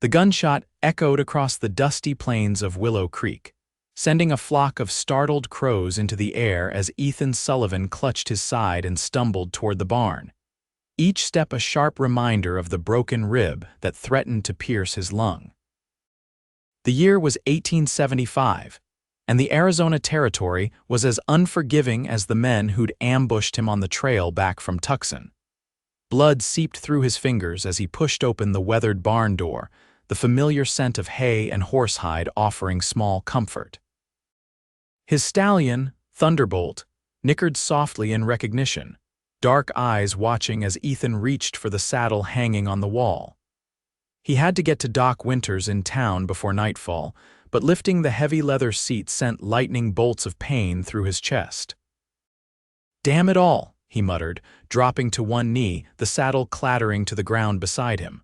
The gunshot echoed across the dusty plains of Willow Creek, sending a flock of startled crows into the air as Ethan Sullivan clutched his side and stumbled toward the barn, each step a sharp reminder of the broken rib that threatened to pierce his lung. The year was 1875, and the Arizona Territory was as unforgiving as the men who'd ambushed him on the trail back from Tucson. Blood seeped through his fingers as he pushed open the weathered barn door, the familiar scent of hay and horsehide offering small comfort. His stallion, Thunderbolt, nickered softly in recognition, dark eyes watching as Ethan reached for the saddle hanging on the wall. He had to get to Doc Winters in town before nightfall, but lifting the heavy leather seat sent lightning bolts of pain through his chest. "Damn it all," he muttered, dropping to one knee, the saddle clattering to the ground beside him.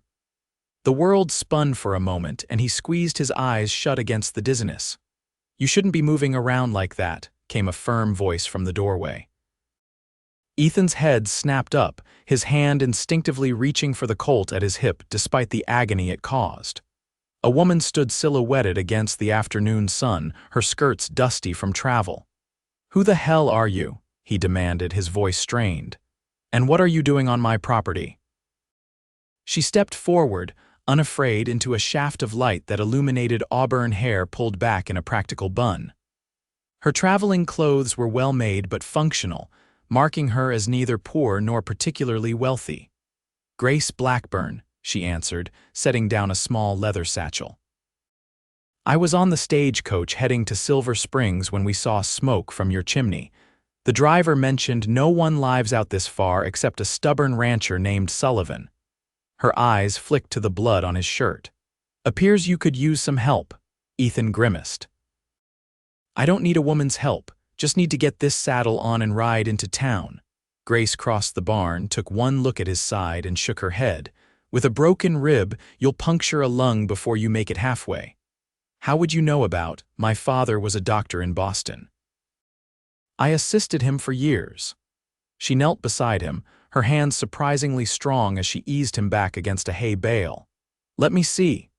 The world spun for a moment, and he squeezed his eyes shut against the dizziness. "You shouldn't be moving around like that," came a firm voice from the doorway. Ethan's head snapped up, his hand instinctively reaching for the Colt at his hip despite the agony it caused. A woman stood silhouetted against the afternoon sun, her skirts dusty from travel. "Who the hell are you?" he demanded, his voice strained. "And what are you doing on my property?" She stepped forward, unafraid, into a shaft of light that illuminated auburn hair pulled back in a practical bun. Her traveling clothes were well-made but functional, marking her as neither poor nor particularly wealthy. "Grace Blackburn," she answered, setting down a small leather satchel. "I was on the stagecoach heading to Silver Springs when we saw smoke from your chimney. The driver mentioned no one lives out this far except a stubborn rancher named Sullivan." Her eyes flicked to the blood on his shirt. "Appears you could use some help," Ethan grimaced. "I don't need a woman's help, just need to get this saddle on and ride into town." Grace crossed the barn, took one look at his side, and shook her head. "With a broken rib, you'll puncture a lung before you make it halfway." "How would you know about? My father was a doctor in Boston." "I assisted him for years." She knelt beside him, her hands surprisingly strong as she eased him back against a hay bale. "Let me see."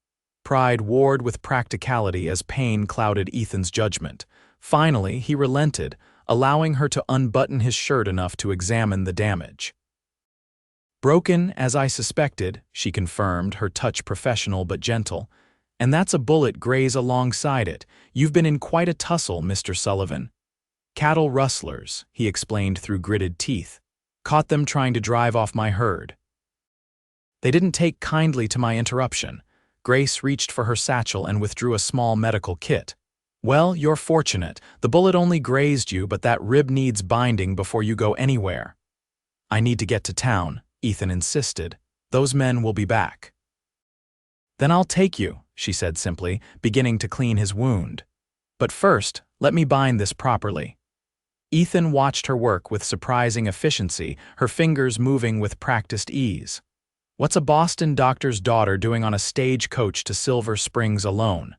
Pride warred with practicality as pain clouded Ethan's judgment. Finally, he relented, allowing her to unbutton his shirt enough to examine the damage. "Broken, as I suspected," she confirmed, her touch professional but gentle. "And that's a bullet graze alongside it. You've been in quite a tussle, Mr. Sullivan." "Cattle rustlers," he explained through gritted teeth. "Caught them trying to drive off my herd." They didn't take kindly to my interruption. Grace reached for her satchel and withdrew a small medical kit. "Well, you're fortunate. The bullet only grazed you, but that rib needs binding before you go anywhere." "I need to get to town," Ethan insisted. "Those men will be back." "Then I'll take you," she said simply, beginning to clean his wound. "But first, let me bind this properly." Ethan watched her work with surprising efficiency, her fingers moving with practiced ease. What's a Boston doctor's daughter doing on a stagecoach to Silver Springs alone?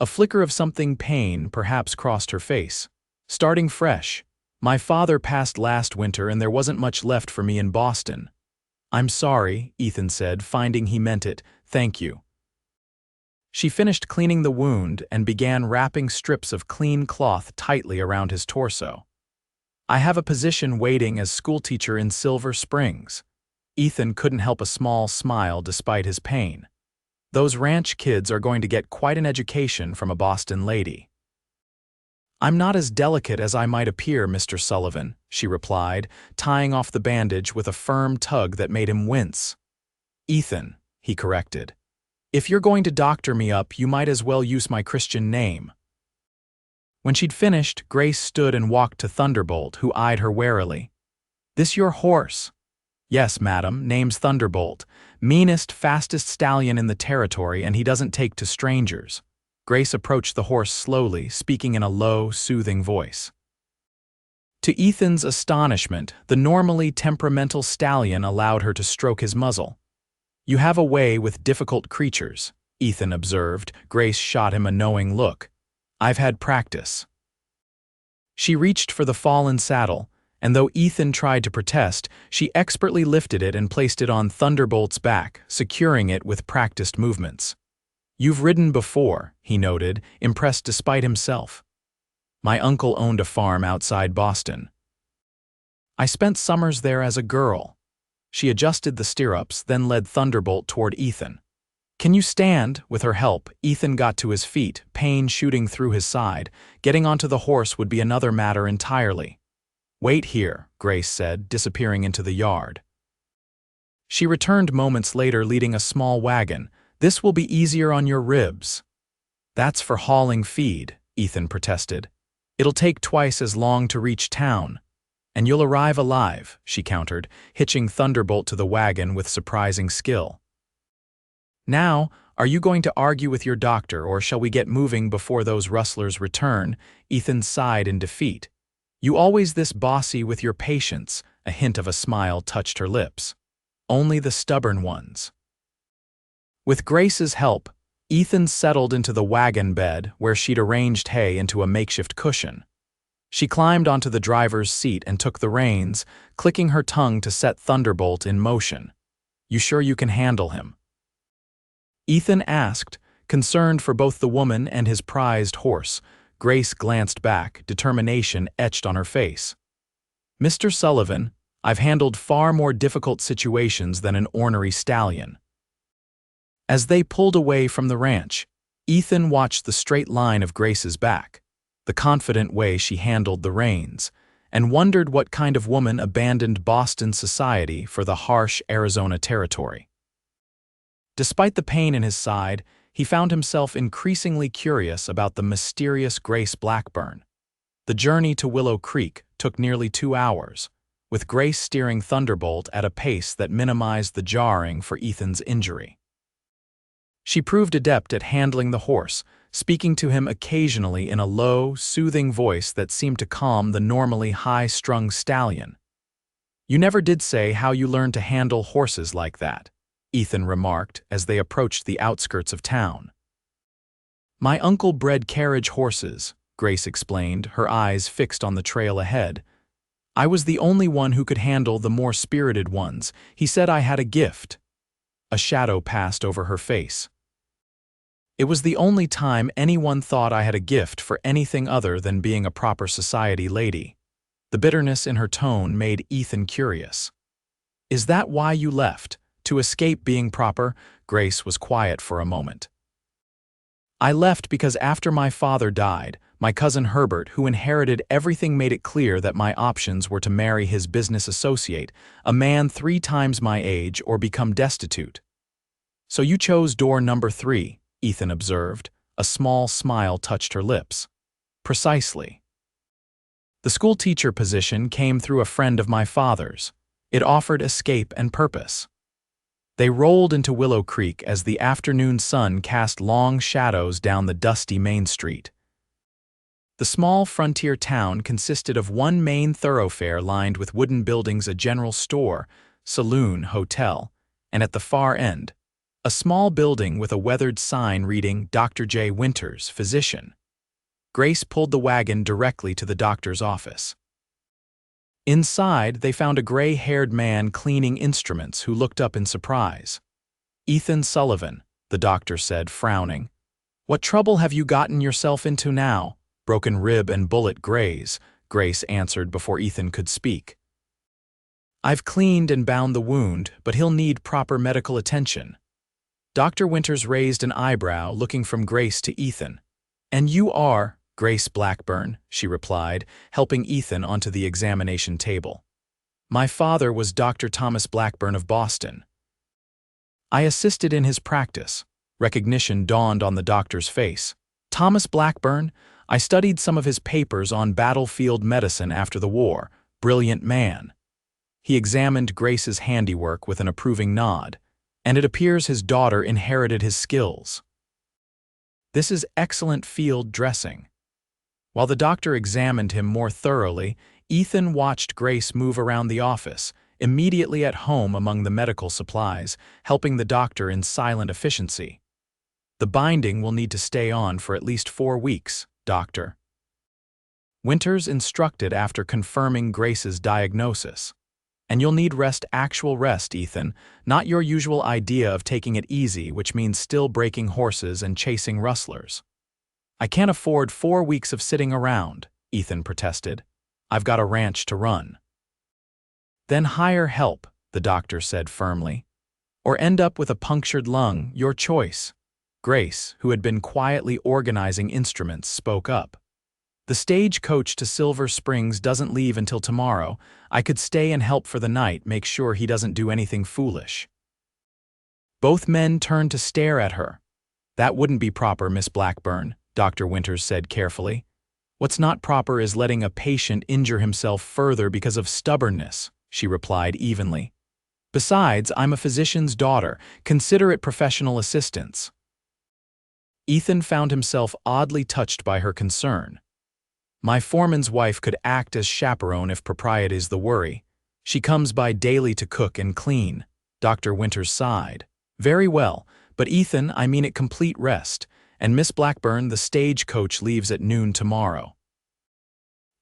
A flicker of something pain perhaps crossed her face. "Starting fresh. My father passed last winter and there wasn't much left for me in Boston." "I'm sorry," Ethan said, finding he meant it. "Thank you." She finished cleaning the wound and began wrapping strips of clean cloth tightly around his torso. "I have a position waiting as schoolteacher in Silver Springs." Ethan couldn't help a small smile despite his pain. "Those ranch kids are going to get quite an education from a Boston lady." "I'm not as delicate as I might appear, Mr. Sullivan," she replied, tying off the bandage with a firm tug that made him wince. "Ethan," he corrected. "If you're going to doctor me up, you might as well use my Christian name." When she'd finished, Grace stood and walked to Thunderbolt, who eyed her warily. "This your horse?" "Yes, madam, name's Thunderbolt. Meanest, fastest stallion in the territory, and he doesn't take to strangers." Grace approached the horse slowly, speaking in a low, soothing voice. To Ethan's astonishment, the normally temperamental stallion allowed her to stroke his muzzle. "You have a way with difficult creatures," Ethan observed. Grace shot him a knowing look. "I've had practice." She reached for the fallen saddle, and though Ethan tried to protest, she expertly lifted it and placed it on Thunderbolt's back, securing it with practiced movements. "You've ridden before," he noted, impressed despite himself. "My uncle owned a farm outside Boston. I spent summers there as a girl." She adjusted the stirrups, then led Thunderbolt toward Ethan. "Can you stand?" With her help, Ethan got to his feet, pain shooting through his side. Getting onto the horse would be another matter entirely. "Wait here," Grace said, disappearing into the yard. She returned moments later leading a small wagon. "This will be easier on your ribs." "That's for hauling feed," Ethan protested. "It'll take twice as long to reach town." "And you'll arrive alive," she countered, hitching Thunderbolt to the wagon with surprising skill. "Now, are you going to argue with your doctor, or shall we get moving before those rustlers return?" Ethan sighed in defeat. "You always this bossy with your patients," a hint of a smile touched her lips. "Only the stubborn ones." With Grace's help, Ethan settled into the wagon bed where she'd arranged hay into a makeshift cushion. She climbed onto the driver's seat and took the reins, clicking her tongue to set Thunderbolt in motion. "You sure you can handle him?" Ethan asked, concerned for both the woman and his prized horse. Grace glanced back, determination etched on her face. "Mr. Sullivan, I've handled far more difficult situations than an ornery stallion." As they pulled away from the ranch, Ethan watched the straight line of Grace's back, the confident way she handled the reins, and wondered what kind of woman abandoned Boston society for the harsh Arizona territory. Despite the pain in his side, he found himself increasingly curious about the mysterious Grace Blackburn. The journey to Willow Creek took nearly 2 hours, with Grace steering Thunderbolt at a pace that minimized the jarring for Ethan's injury. She proved adept at handling the horse, speaking to him occasionally in a low, soothing voice that seemed to calm the normally high-strung stallion. "You never did say how you learned to handle horses like that," Ethan remarked as they approached the outskirts of town. "My uncle bred carriage horses," Grace explained, her eyes fixed on the trail ahead. "I was the only one who could handle the more spirited ones. He said I had a gift." A shadow passed over her face. "It was the only time anyone thought I had a gift for anything other than being a proper society lady." The bitterness in her tone made Ethan curious. "Is that why you left? To escape being proper?" Grace was quiet for a moment. "I left because after my father died, my cousin Herbert, who inherited everything, made it clear that my options were to marry his business associate, a man 3 times my age, or become destitute." "So you chose door number 3, Ethan observed. A small smile touched her lips. "Precisely. The school teacher position came through a friend of my father's. It offered escape and purpose." They rolled into Willow Creek as the afternoon sun cast long shadows down the dusty Main Street. The small frontier town consisted of one main thoroughfare lined with wooden buildings, a general store, saloon, hotel, and at the far end, a small building with a weathered sign reading Dr. J. Winters, physician. Grace pulled the wagon directly to the doctor's office. Inside, they found a gray-haired man cleaning instruments who looked up in surprise. "Ethan Sullivan," the doctor said, frowning. "What trouble have you gotten yourself into now?" "Broken rib and bullet graze," Grace answered before Ethan could speak. "I've cleaned and bound the wound, but he'll need proper medical attention." Dr. Winters raised an eyebrow, looking from Grace to Ethan. "And you are Grace Blackburn," she replied, helping Ethan onto the examination table. "My father was Dr. Thomas Blackburn of Boston. I assisted in his practice." Recognition dawned on the doctor's face. "Thomas Blackburn? I studied some of his papers on battlefield medicine after the war. Brilliant man." He examined Grace's handiwork with an approving nod. "And it appears his daughter inherited his skills. This is excellent field dressing." While the doctor examined him more thoroughly, Ethan watched Grace move around the office, immediately at home among the medical supplies, helping the doctor in silent efficiency. "The binding will need to stay on for at least 4 weeks, doctor." Winters instructed after confirming Grace's diagnosis. And you'll need actual rest, Ethan, not your usual idea of taking it easy, which means still breaking horses and chasing rustlers. I can't afford 4 weeks of sitting around, Ethan protested. I've got a ranch to run. Then hire help, the doctor said firmly. Or end up with a punctured lung, your choice. Grace, who had been quietly organizing instruments, spoke up. The stagecoach to Silver Springs doesn't leave until tomorrow. I could stay and help for the night, make sure he doesn't do anything foolish. Both men turned to stare at her. That wouldn't be proper, Miss Blackburn, Dr. Winters said carefully. What's not proper is letting a patient injure himself further because of stubbornness, she replied evenly. Besides, I'm a physician's daughter. Consider it professional assistance. Ethan found himself oddly touched by her concern. My foreman's wife could act as chaperone if propriety is the worry. She comes by daily to cook and clean. Dr. Winters sighed. Very well, but Ethan, I mean it complete rest, and Miss Blackburn, the stagecoach leaves at noon tomorrow.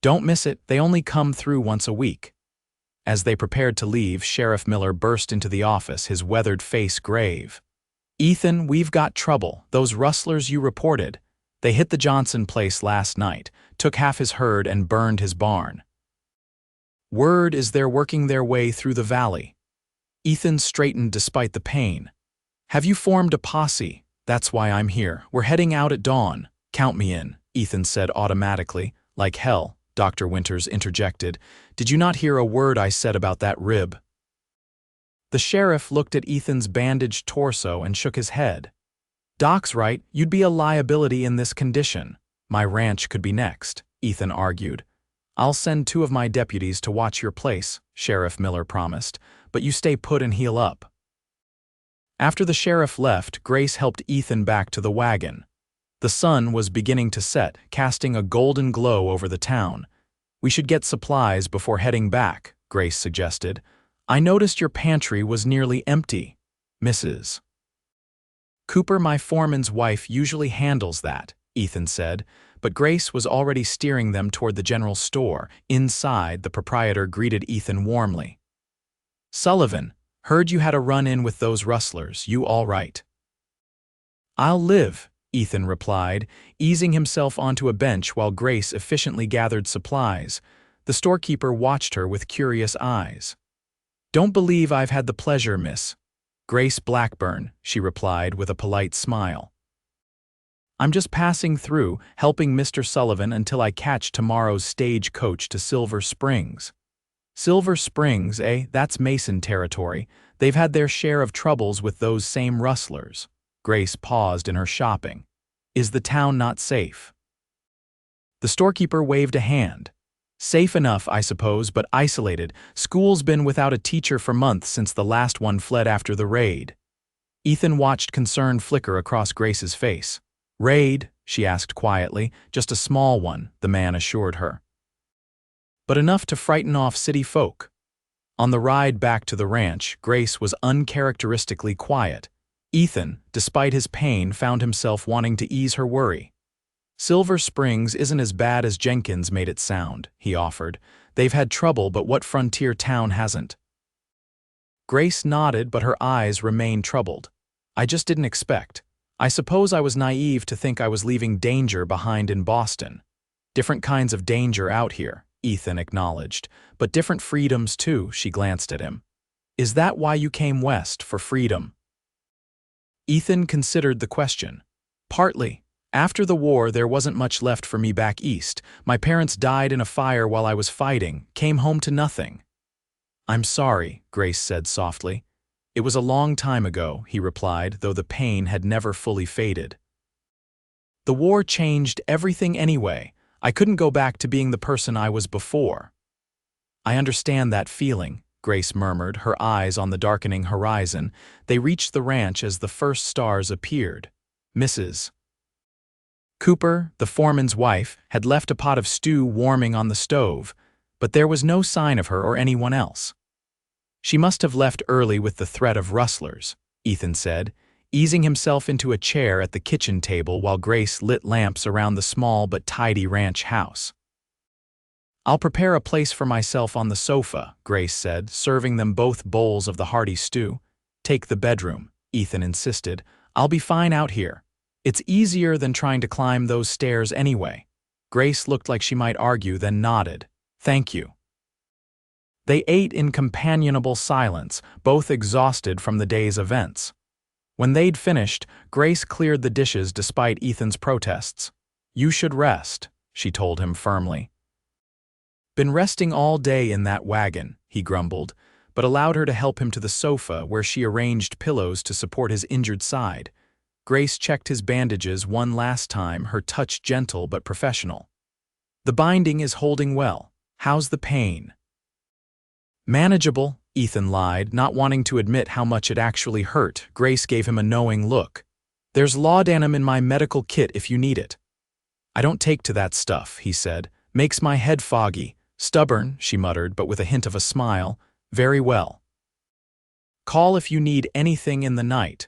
Don't miss it, they only come through once a week. As they prepared to leave, Sheriff Miller burst into the office, his weathered face grave. Ethan, we've got trouble. Those rustlers you reported. They hit the Johnson place last night, took half his herd and burned his barn. Word is they're working their way through the valley. Ethan straightened despite the pain. Have you formed a posse? That's why I'm here. We're heading out at dawn. Count me in, Ethan said automatically. Like hell, Dr. Winters interjected. Did you not hear a word I said about that rib? The sheriff looked at Ethan's bandaged torso and shook his head. Doc's right, you'd be a liability in this condition. My ranch could be next, Ethan argued. I'll send 2 of my deputies to watch your place, Sheriff Miller promised, but you stay put and heal up. After the sheriff left, Grace helped Ethan back to the wagon. The sun was beginning to set, casting a golden glow over the town. We should get supplies before heading back, Grace suggested. I noticed your pantry was nearly empty, Mrs. Cooper, my foreman's wife, usually handles that, Ethan said, but Grace was already steering them toward the general store. Inside, the proprietor greeted Ethan warmly. Sullivan, heard you had a run-in with those rustlers. You all right? I'll live, Ethan replied, easing himself onto a bench while Grace efficiently gathered supplies. The storekeeper watched her with curious eyes. Don't believe I've had the pleasure, Miss Grace Blackburn, she replied with a polite smile. I'm just passing through, helping Mr. Sullivan until I catch tomorrow's stagecoach to Silver Springs. Silver Springs, eh? That's Mason territory. They've had their share of troubles with those same rustlers. Grace paused in her shopping. Is the town not safe? The storekeeper waved a hand. Safe enough, I suppose, but isolated. School's been without a teacher for months since the last one fled after the raid. Ethan watched concern flicker across Grace's face. Raid? She asked quietly. Just a small one, the man assured her. But enough to frighten off city folk. On the ride back to the ranch, Grace was uncharacteristically quiet. Ethan, despite his pain, found himself wanting to ease her worry. Silver Springs isn't as bad as Jenkins made it sound, he offered. They've had trouble, but what frontier town hasn't? Grace nodded, but her eyes remained troubled. I just didn't expect. I suppose I was naive to think I was leaving danger behind in Boston. Different kinds of danger out here, Ethan acknowledged, but different freedoms too, she glanced at him. Is that why you came west, for freedom? Ethan considered the question. Partly. After the war, there wasn't much left for me back east. My parents died in a fire while I was fighting, came home to nothing. I'm sorry, Grace said softly. It was a long time ago, he replied, though the pain had never fully faded. The war changed everything anyway. I couldn't go back to being the person I was before. I understand that feeling, Grace murmured, her eyes on the darkening horizon. They reached the ranch as the first stars appeared. Mrs. Cooper, the foreman's wife, had left a pot of stew warming on the stove, but there was no sign of her or anyone else. She must have left early with the threat of rustlers, Ethan said, easing himself into a chair at the kitchen table while Grace lit lamps around the small but tidy ranch house. I'll prepare a place for myself on the sofa, Grace said, serving them both bowls of the hearty stew. Take the bedroom, Ethan insisted. I'll be fine out here. It's easier than trying to climb those stairs anyway. Grace looked like she might argue, then nodded. Thank you. They ate in companionable silence, both exhausted from the day's events. When they'd finished, Grace cleared the dishes despite Ethan's protests. You should rest, she told him firmly. Been resting all day in that wagon, he grumbled, but allowed her to help him to the sofa where she arranged pillows to support his injured side. Grace checked his bandages one last time, her touch gentle but professional. The binding is holding well. How's the pain? Manageable, Ethan lied, not wanting to admit how much it actually hurt. Grace gave him a knowing look. There's laudanum in my medical kit if you need it. I don't take to that stuff, he said. Makes my head foggy. Stubborn, she muttered, but with a hint of a smile. Very well. Call if you need anything in the night.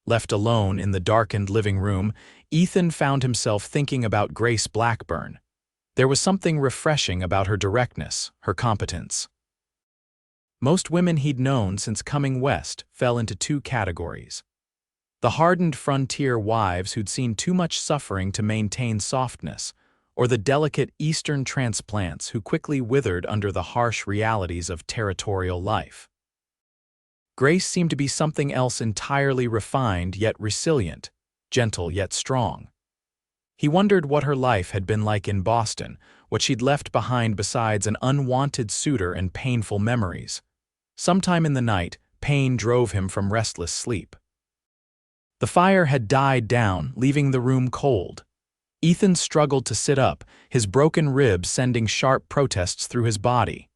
Left alone in the darkened living room, Ethan found himself thinking about Grace Blackburn. There was something refreshing about her directness, her competence. Most women he'd known since coming west fell into two categories. The hardened frontier wives who'd seen too much suffering to maintain softness, or the delicate Eastern transplants who quickly withered under the harsh realities of territorial life. Grace seemed to be something else entirely refined yet resilient, gentle yet strong. He wondered what her life had been like in Boston, what she'd left behind besides an unwanted suitor and painful memories. Sometime in the night, pain drove him from restless sleep. The fire had died down, leaving the room cold. Ethan struggled to sit up, his broken ribs sending sharp protests through his body.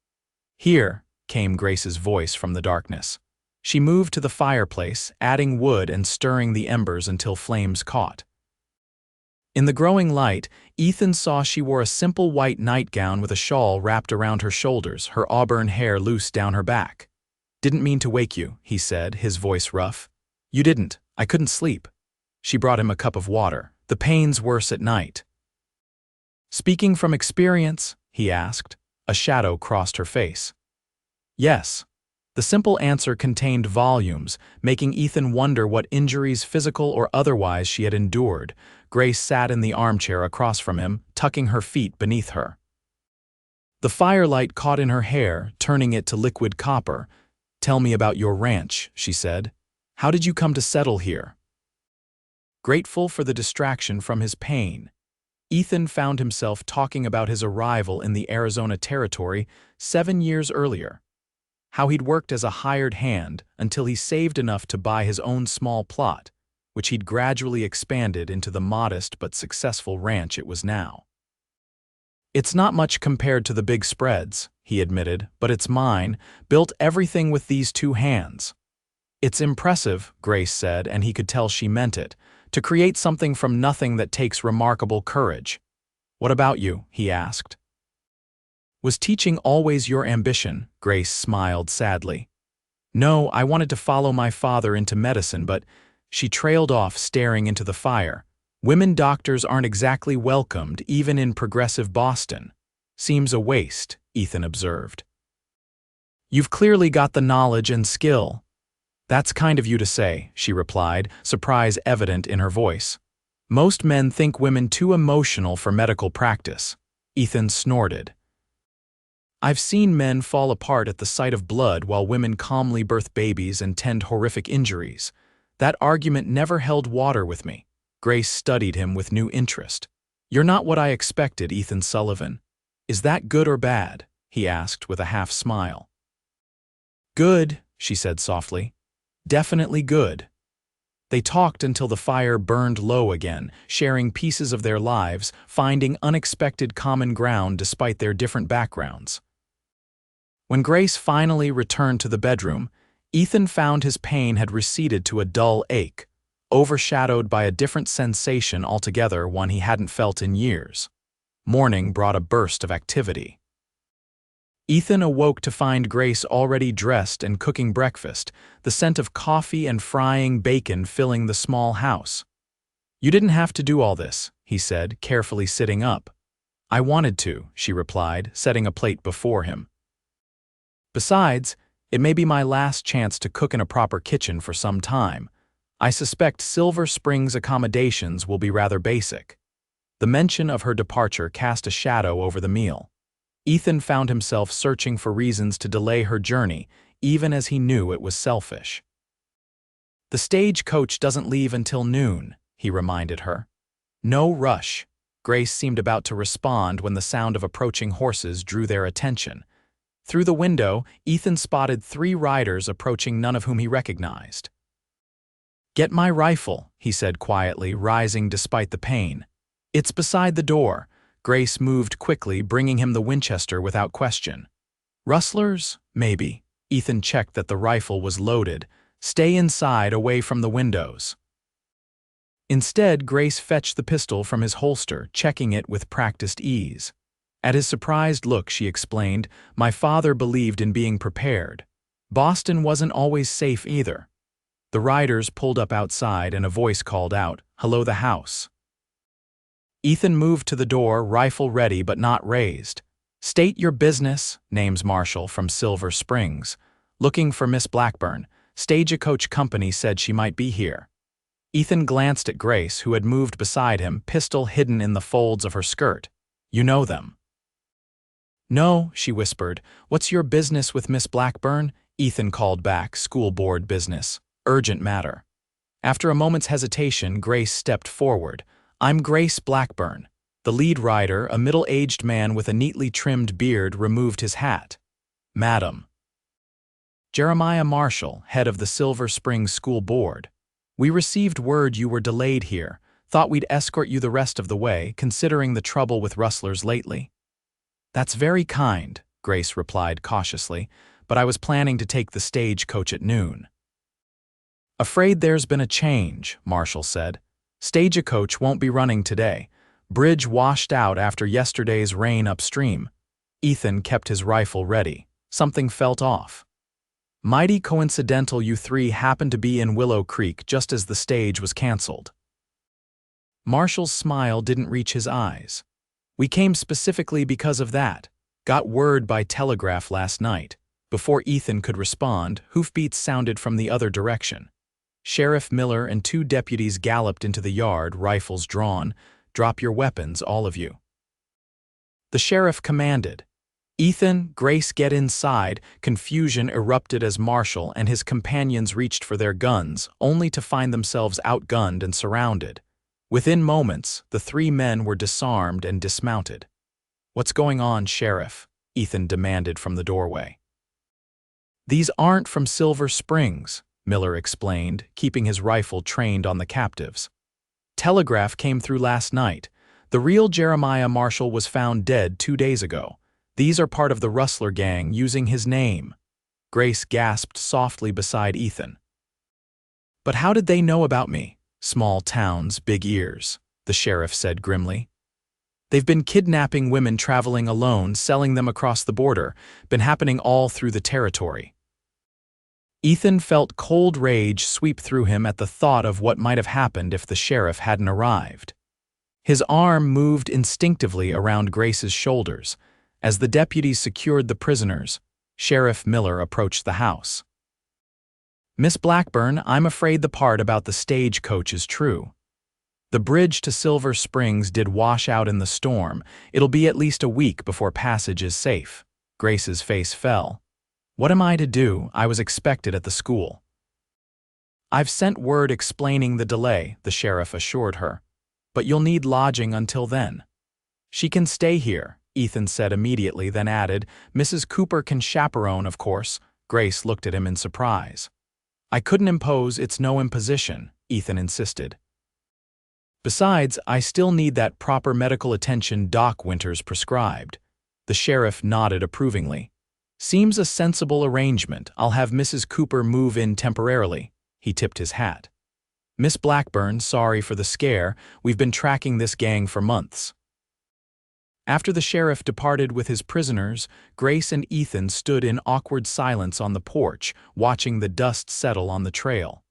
Here, came Grace's voice from the darkness. She moved to the fireplace, adding wood and stirring the embers until flames caught. In the growing light, Ethan saw she wore a simple white nightgown with a shawl wrapped around her shoulders, her auburn hair loose down her back. Didn't mean to wake you, he said, his voice rough. You didn't. I couldn't sleep. She brought him a cup of water. The pain's worse at night. Speaking from experience, he asked. A shadow crossed her face. Yes. The simple answer contained volumes, making Ethan wonder what injuries, physical or otherwise, she had endured. Grace sat in the armchair across from him, tucking her feet beneath her. The firelight caught in her hair, turning it to liquid copper. Tell me about your ranch, she said. How did you come to settle here? Grateful for the distraction from his pain, Ethan found himself talking about his arrival in the Arizona Territory 7 years earlier. How he'd worked as a hired hand until he saved enough to buy his own small plot, which he'd gradually expanded into the modest but successful ranch it was now. It's not much compared to the big spreads, he admitted, but it's mine, built everything with these two hands. It's impressive, Grace said, and he could tell she meant it, to create something from nothing that takes remarkable courage. What about you? He asked. Was teaching always your ambition? Grace smiled sadly. No, I wanted to follow my father into medicine, but she trailed off, staring into the fire. Women doctors aren't exactly welcomed, even in progressive Boston. Seems a waste, Ethan observed. You've clearly got the knowledge and skill. That's kind of you to say, she replied, surprise evident in her voice. Most men think women too emotional for medical practice. Ethan snorted. I've seen men fall apart at the sight of blood while women calmly birth babies and tend horrific injuries. That argument never held water with me. Grace studied him with new interest. You're not what I expected, Ethan Sullivan. Is that good or bad? He asked with a half smile. Good, she said softly. Definitely good. They talked until the fire burned low again, sharing pieces of their lives, finding unexpected common ground despite their different backgrounds. When Grace finally returned to the bedroom, Ethan found his pain had receded to a dull ache, overshadowed by a different sensation altogether, one he hadn't felt in years. Morning brought a burst of activity. Ethan awoke to find Grace already dressed and cooking breakfast, the scent of coffee and frying bacon filling the small house. You didn't have to do all this, he said, carefully sitting up. I wanted to, she replied, setting a plate before him. Besides, it may be my last chance to cook in a proper kitchen for some time. I suspect Silver Springs accommodations will be rather basic. The mention of her departure cast a shadow over the meal. Ethan found himself searching for reasons to delay her journey, even as he knew it was selfish. The stagecoach doesn't leave until noon, he reminded her. No rush. Grace seemed about to respond when the sound of approaching horses drew their attention. Through the window, Ethan spotted 3 riders approaching, none of whom he recognized. Get my rifle, he said quietly, rising despite the pain. It's beside the door. Grace moved quickly, bringing him the Winchester without question. Rustlers? Maybe. Ethan checked that the rifle was loaded. Stay inside, away from the windows. Instead, Grace fetched the pistol from his holster, checking it with practiced ease. At his surprised look, she explained, my father believed in being prepared. Boston wasn't always safe either. The riders pulled up outside and a voice called out, "Hello, the house." Ethan moved to the door, rifle ready but not raised. State your business, names Marshall from Silver Springs. Looking for Miss Blackburn. Stagecoach Company said she might be here. Ethan glanced at Grace, who had moved beside him, pistol hidden in the folds of her skirt. You know them. No, she whispered. What's your business with Miss Blackburn? Ethan called back, school board business. Urgent matter. After a moment's hesitation, Grace stepped forward. I'm Grace Blackburn. The lead rider, a middle-aged man with a neatly trimmed beard, removed his hat. Madam. Jeremiah Marshall, head of the Silver Springs School Board. We received word you were delayed here. Thought we'd escort you the rest of the way, considering the trouble with rustlers lately. That's very kind, Grace replied cautiously, but I was planning to take the stagecoach at noon. Afraid there's been a change, Marshall said. Stagecoach won't be running today. Bridge washed out after yesterday's rain upstream. Ethan kept his rifle ready. Something felt off. Mighty coincidental you 3 happened to be in Willow Creek just as the stage was canceled. Marshall's smile didn't reach his eyes. We came specifically because of that. Got word by telegraph last night. Before Ethan could respond, hoofbeats sounded from the other direction. Sheriff Miller and 2 deputies galloped into the yard, rifles drawn. Drop your weapons, all of you. The sheriff commanded. Ethan, Grace, get inside. Confusion erupted as Marshall and his companions reached for their guns, only to find themselves outgunned and surrounded. Within moments, the 3 men were disarmed and dismounted. What's going on, Sheriff? Ethan demanded from the doorway. These aren't from Silver Springs, Miller explained, keeping his rifle trained on the captives. Telegraph came through last night. The real Jeremiah Marshall was found dead 2 days ago. These are part of the Rustler gang using his name. Grace gasped softly beside Ethan. But how did they know about me? Small towns, big ears, the sheriff said grimly. They've been kidnapping women traveling alone, selling them across the border. Been happening all through the territory. Ethan felt cold rage sweep through him at the thought of what might have happened if the sheriff hadn't arrived. His arm moved instinctively around Grace's shoulders. As the deputies secured the prisoners, Sheriff Miller approached the house. Miss Blackburn, I'm afraid the part about the stagecoach is true. The bridge to Silver Springs did wash out in the storm. It'll be at least a week before passage is safe. Grace's face fell. What am I to do? I was expected at the school. I've sent word explaining the delay, the sheriff assured her. But you'll need lodging until then. She can stay here, Ethan said immediately, then added, Mrs. Cooper can chaperone, of course. Grace looked at him in surprise. I couldn't impose, it's no imposition, Ethan insisted. Besides, I still need that proper medical attention Doc Winters prescribed. The sheriff nodded approvingly. Seems a sensible arrangement. I'll have Mrs. Cooper move in temporarily. He tipped his hat. Miss Blackburn, sorry for the scare. We've been tracking this gang for months. After the sheriff departed with his prisoners, Grace and Ethan stood in awkward silence on the porch, watching the dust settle on the trail.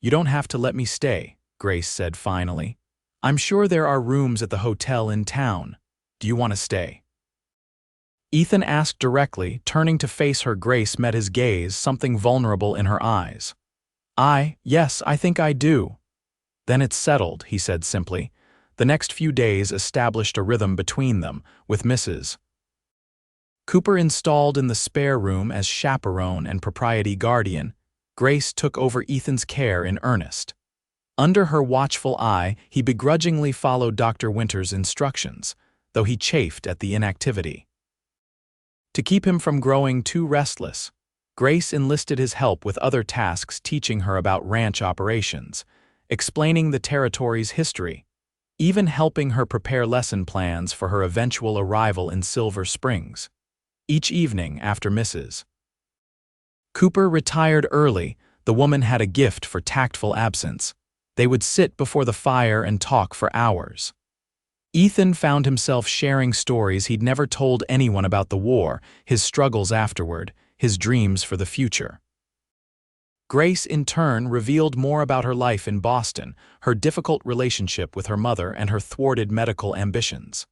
You don't have to let me stay, Grace said finally. I'm sure there are rooms at the hotel in town. Do you want to stay?" Ethan asked directly, turning to face her. Grace met his gaze, something vulnerable in her eyes. Yes, I think I do." "Then it's settled," he said simply. The next few days established a rhythm between them, with Mrs. Cooper installed in the spare room as chaperone and propriety guardian. Grace took over Ethan's care in earnest. Under her watchful eye, he begrudgingly followed Dr. Winter's instructions, though he chafed at the inactivity. To keep him from growing too restless, Grace enlisted his help with other tasks, teaching her about ranch operations, explaining the territory's history, even helping her prepare lesson plans for her eventual arrival in Silver Springs. Each evening after Mrs. Cooper retired early, the woman had a gift for tactful absence. They would sit before the fire and talk for hours. Ethan found himself sharing stories he'd never told anyone about the war, his struggles afterward, his dreams for the future. Grace, in turn, revealed more about her life in Boston, her difficult relationship with her mother, and her thwarted medical ambitions.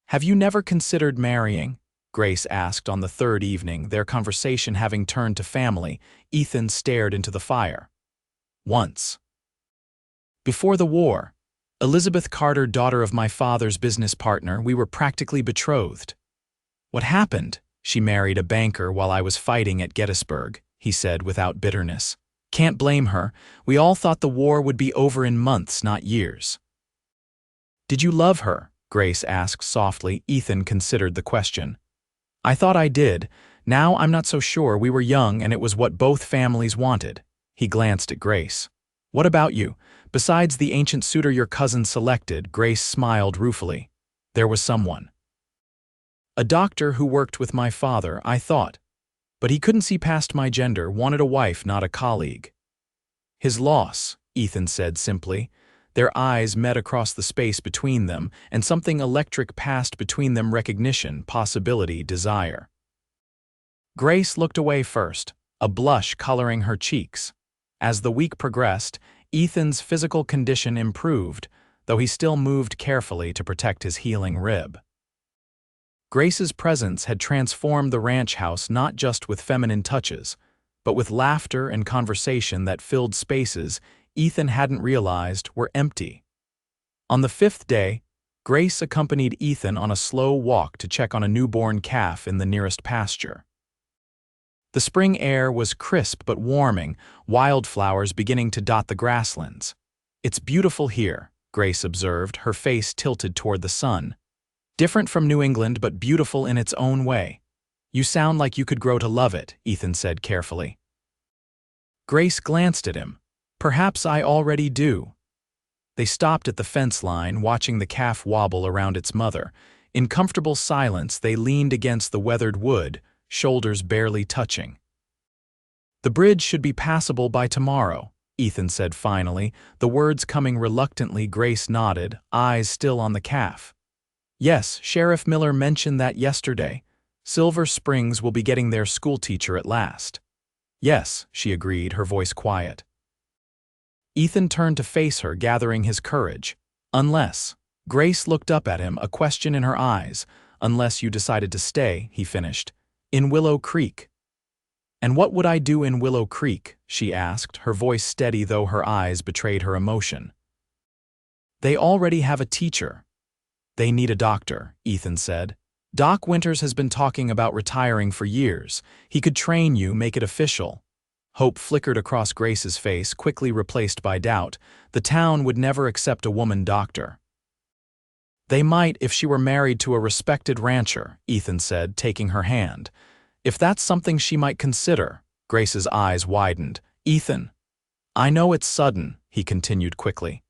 "Have you never considered marrying?" Grace asked on the third evening, their conversation having turned to family. Ethan stared into the fire. "Once. Before the war. Elizabeth Carter, daughter of my father's business partner, we were practically betrothed." "What happened?" "She married a banker while I was fighting at Gettysburg," he said without bitterness. "Can't blame her. We all thought the war would be over in months, not years." "Did you love her?" Grace asked softly. Ethan considered the question. "I thought I did. Now I'm not so sure. We were young and it was what both families wanted." He glanced at Grace. "What about you? Besides the ancient suitor your cousin selected," Grace smiled ruefully. "There was someone. A doctor who worked with my father, I thought. But he couldn't see past my gender, wanted a wife, not a colleague." "His loss," Ethan said simply. Their eyes met across the space between them, and something electric passed between them: recognition, possibility, desire. Grace looked away first, a blush coloring her cheeks. As the week progressed, Ethan's physical condition improved, though he still moved carefully to protect his healing rib. Grace's presence had transformed the ranch house not just with feminine touches, but with laughter and conversation that filled spaces Ethan hadn't realized were empty. On the fifth day, Grace accompanied Ethan on a slow walk to check on a newborn calf in the nearest pasture. The spring air was crisp but warming, wildflowers beginning to dot the grasslands. "It's beautiful here," Grace observed, her face tilted toward the sun. "Different from New England, but beautiful in its own way." "You sound like you could grow to love it," Ethan said carefully. Grace glanced at him. "Perhaps I already do." They stopped at the fence line, watching the calf wobble around its mother. In comfortable silence, they leaned against the weathered wood, shoulders barely touching. "The bridge should be passable by tomorrow," Ethan said finally, the words coming reluctantly. Grace nodded, eyes still on the calf. "Yes, Sheriff Miller mentioned that yesterday. Silver Springs will be getting their schoolteacher at last." "Yes," she agreed, her voice quiet. Ethan turned to face her, gathering his courage. "Unless." Grace looked up at him, a question in her eyes. "Unless you decided to stay," he finished. "In Willow Creek." "And what would I do in Willow Creek?" she asked, her voice steady though her eyes betrayed her emotion. "They already have a teacher." "They need a doctor," Ethan said. "Doc Winters has been talking about retiring for years. He could train you, make it official." Hope flickered across Grace's face, quickly replaced by doubt. The town would never accept a woman doctor. "They might if she were married to a respected rancher," Ethan said, taking her hand. "If that's something she might consider." Grace's eyes widened. "Ethan, I know it's sudden," he continued quickly.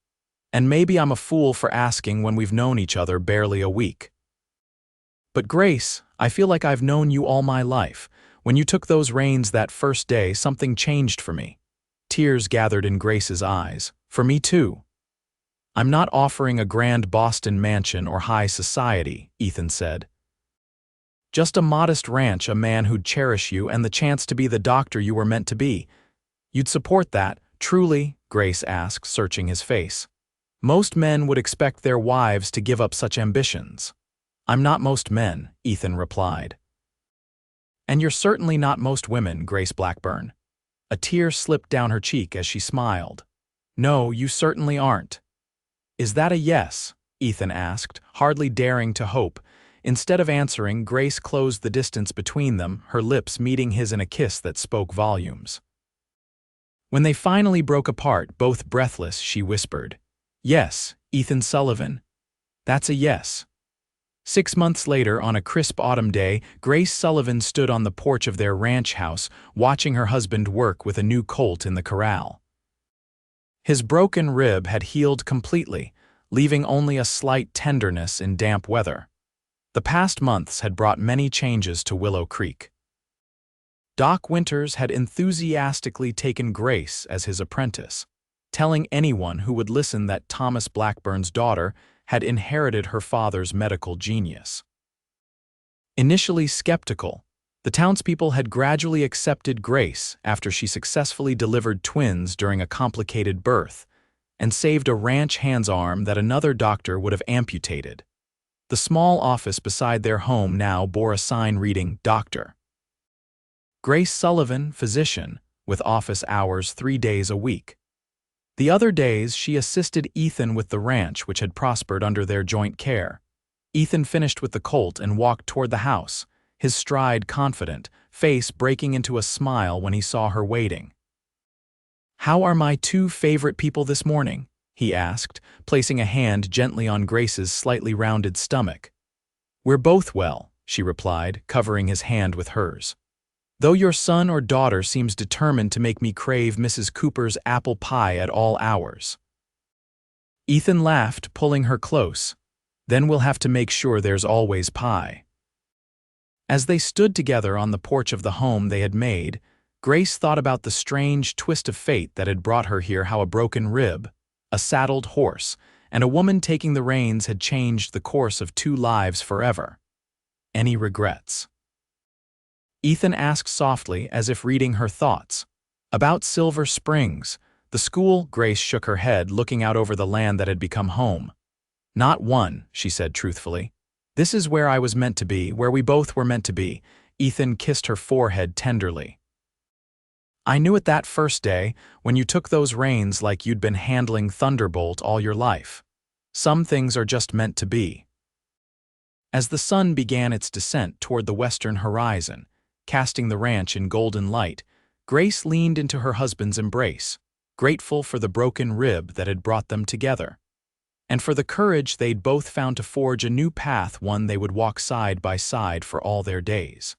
"And maybe I'm a fool for asking when we've known each other barely a week. But Grace, I feel like I've known you all my life. When you took those reins that first day, something changed for me." Tears gathered in Grace's eyes. "For me too." "I'm not offering a grand Boston mansion or high society," Ethan said. "Just a modest ranch, a man who'd cherish you, and the chance to be the doctor you were meant to be. You'd support that, truly?" Grace asked, searching his face. "Most men would expect their wives to give up such ambitions." "I'm not most men," Ethan replied. "And you're certainly not most women, Grace Blackburn." A tear slipped down her cheek as she smiled. "No, you certainly aren't." "Is that a yes?" Ethan asked, hardly daring to hope. Instead of answering, Grace closed the distance between them, her lips meeting his in a kiss that spoke volumes. When they finally broke apart, both breathless, she whispered, "Yes, Ethan Sullivan. That's a yes." 6 months later, on a crisp autumn day, Grace Sullivan stood on the porch of their ranch house, watching her husband work with a new colt in the corral. His broken rib had healed completely, leaving only a slight tenderness in damp weather. The past months had brought many changes to Willow Creek. Doc Winters had enthusiastically taken Grace as his apprentice, telling anyone who would listen that Thomas Blackburn's daughter had inherited her father's medical genius. Initially skeptical, the townspeople had gradually accepted Grace after she successfully delivered twins during a complicated birth and saved a ranch hand's arm that another doctor would have amputated. The small office beside their home now bore a sign reading, "Doctor Grace Sullivan, physician, with office hours 3 days a week." The other days, she assisted Ethan with the ranch, which had prospered under their joint care. Ethan finished with the colt and walked toward the house, his stride confident, face breaking into a smile when he saw her waiting. "How are my 2 favorite people this morning?" he asked, placing a hand gently on Grace's slightly rounded stomach. "We're both well," she replied, covering his hand with hers. "Though your son or daughter seems determined to make me crave Mrs. Cooper's apple pie at all hours." Ethan laughed, pulling her close. "Then we'll have to make sure there's always pie." As they stood together on the porch of the home they had made, Grace thought about the strange twist of fate that had brought her here, how a broken rib, a saddled horse, and a woman taking the reins had changed the course of 2 lives forever. "Any regrets?" Ethan asked softly, as if reading her thoughts. "About Silver Springs, the school." Grace shook her head, looking out over the land that had become home. "Not one," she said truthfully. "This is where I was meant to be, where we both were meant to be." Ethan kissed her forehead tenderly. "I knew it that first day, when you took those reins like you'd been handling Thunderbolt all your life. Some things are just meant to be." As the sun began its descent toward the western horizon, casting the ranch in golden light, Grace leaned into her husband's embrace, grateful for the broken rib that had brought them together, and for the courage they'd both found to forge a new path, one they would walk side by side for all their days.